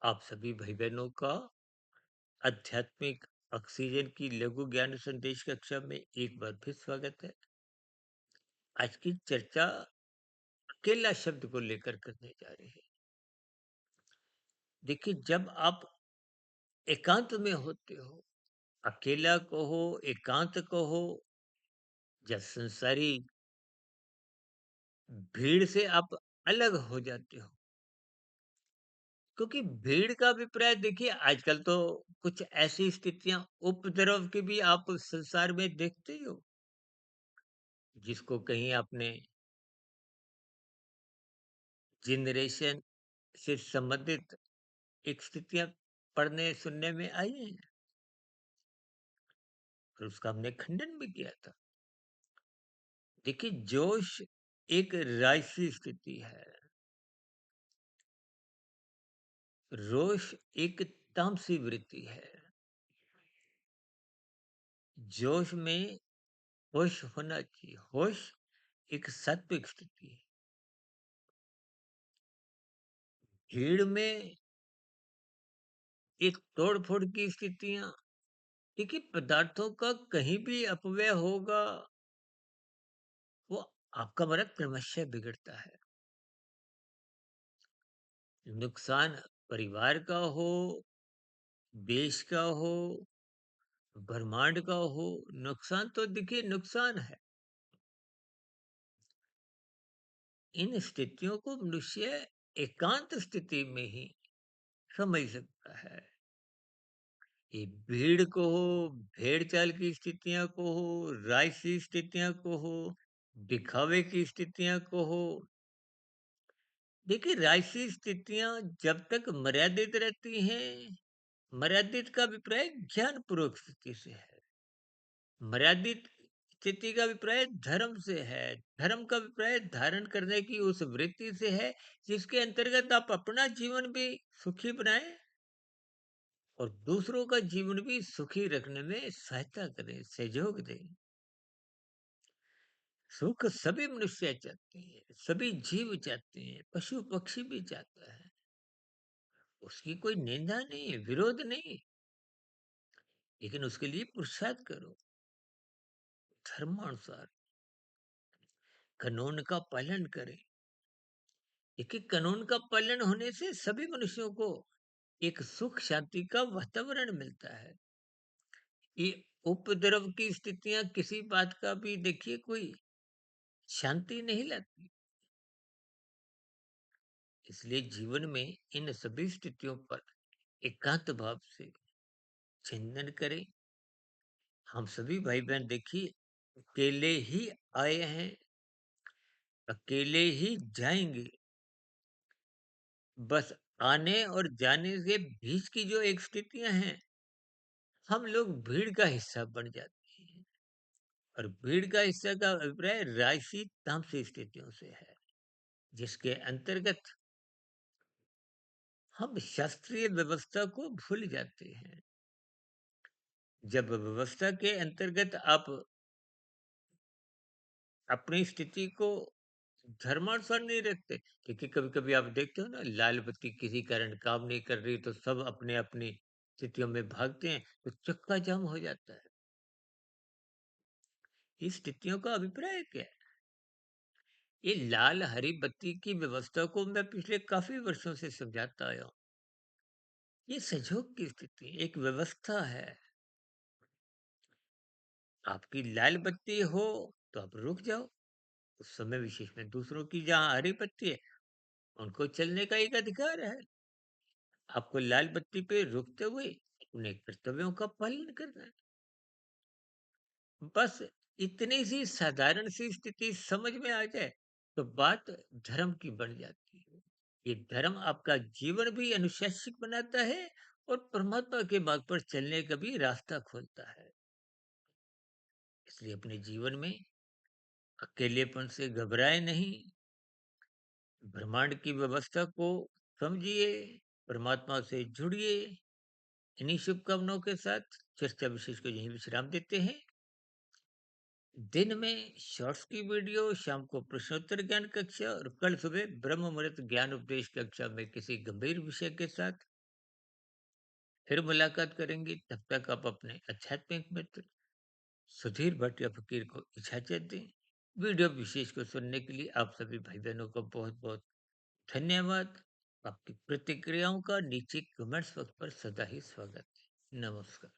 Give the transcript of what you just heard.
आप सभी भाई बहनों का आध्यात्मिक ऑक्सीजन की लघु ज्ञान संदेश कक्षा में एक बार फिर स्वागत है। आज की चर्चा अकेला शब्द को लेकर करने जा रहे हैं। देखिए, जब आप एकांत में होते हो, अकेला कहो, एकांत कहो, जब संसारी भीड़ से आप अलग हो जाते हो, क्योंकि भीड़ का अभिप्राय देखिए आजकल तो कुछ ऐसी स्थितियां उपद्रव की भी आप संसार में देखते ही हो, जिसको कहीं आपने जनरेशन से संबंधित एक स्थितियां पढ़ने सुनने में आई हैं और उसका हमने खंडन भी किया था। देखिए, जोश एक राजसी स्थिति है, रोष एक तामसी वृत्ति है। जोश में होश होना चाहिए। होश एक सात्विक स्थिति है। भीड़ में एक तोड़ फोड़ की स्थितियां, देखिए पदार्थों का कहीं भी अपव्यय होगा, वो आपका मन क्रमशः बिगड़ता है। नुकसान परिवार का हो, देश का हो, ब्रह्मांड का हो, नुकसान तो देखिए नुकसान है। इन स्थितियों को मनुष्य एकांत स्थिति में ही समझ सकता है। ये भीड़ को हो, भेड़ चाल की स्थितियां को हो, राजसी स्थितियां को हो, दिखावे की स्थितियां को हो, देखिए राजसी स्थितियां जब तक मर्यादित रहती हैं, मर्यादित का अभिप्राय ज्ञान पूर्वक स्थिति से है। मर्यादित स्थिति का अभिप्राय धर्म से है। धर्म का अभिप्राय धारण करने की उस वृत्ति से है, जिसके अंतर्गत आप अपना जीवन भी सुखी बनाएं और दूसरों का जीवन भी सुखी रखने में सहायता करें, सहयोग दें। सुख सभी मनुष्य चाहते हैं, सभी जीव चाहते हैं, पशु पक्षी भी चाहता है। उसकी कोई निंदा नहीं है, विरोध नहीं, लेकिन उसके लिए पुरुषार्थ करो धर्मानुसार, कानून का पालन करें। देखिए, कानून का पालन होने से सभी मनुष्यों को एक सुख शांति का वातावरण मिलता है। ये उपद्रव की स्थितियां किसी बात का भी देखिए कोई शांति नहीं लाती। इसलिए जीवन में इन सभी स्थितियों पर एकांत भाव से चिंतन करें। हम सभी भाई बहन देखिए अकेले ही आए हैं, अकेले ही जाएंगे। बस आने और जाने से बीच की जो एक स्थितियां हैं, हम लोग भीड़ का हिस्सा बन जाते हैं। और भीड़ का हिस्सा का अभिप्राय राजसी तामसी स्थितियों से है, जिसके अंतर्गत हम शास्त्रीय व्यवस्था को भूल जाते हैं। जब व्यवस्था के अंतर्गत आप अपनी स्थिति को धर्मानुसार नहीं रखते, क्योंकि कभी कभी आप देखते हो ना, लाल बत्ती किसी कारण काम नहीं कर रही तो सब अपने अपनी स्थितियों में भागते हैं, तो चक्का जाम हो जाता है। इस स्थितियों का अभिप्राय क्या है? ये लाल हरी बत्ती की व्यवस्था को मैं पिछले काफी वर्षों से समझाता आया हूं। ये सहयोग की स्थिति एक व्यवस्था है। आपकी लाल बत्ती हो तो आप रुक जाओ उस समय विशेष में। दूसरों की जहाँ हरी बत्ती है, उनको चलने का एक अधिकार है। आपको लाल बत्ती पे रुकते हुए अपने कर्तव्यों का पालन करना है। बस इतनी सी साधारण सी स्थिति समझ में आ जाए तो बात धर्म की बन जाती है। ये धर्म आपका जीवन भी अनुशासित बनाता है और परमात्मा के मार्ग पर चलने का भी रास्ता खोलता है। इसलिए अपने जीवन में अकेलेपन से घबराए नहीं, ब्रह्मांड की व्यवस्था को समझिए, परमात्मा से जुड़िए। इन्हीं शुभकामनाओं के साथ चर्चा विशेष को यहीं विश्राम देते हैं। दिन में शॉर्ट्स की वीडियो, शाम को प्रश्नोत्तर ज्ञान कक्षा और कल सुबह ब्रह्म मुहूर्त ज्ञान उपदेश कक्षा में किसी गंभीर विषय के साथ फिर मुलाकात करेंगे, तब तक आप अपने आध्यात्मिक मित्र सुधीर भट्ट या फकीर को इजाज़त दें। वीडियो विशेष को सुनने के लिए आप सभी भाई-बहनों को बहुत-बहुत धन्यवाद। आपकी प्रतिक्रियाओं का नीचे कमेंट्स बॉक्स पर सदा ही स्वागत है। नमस्कार।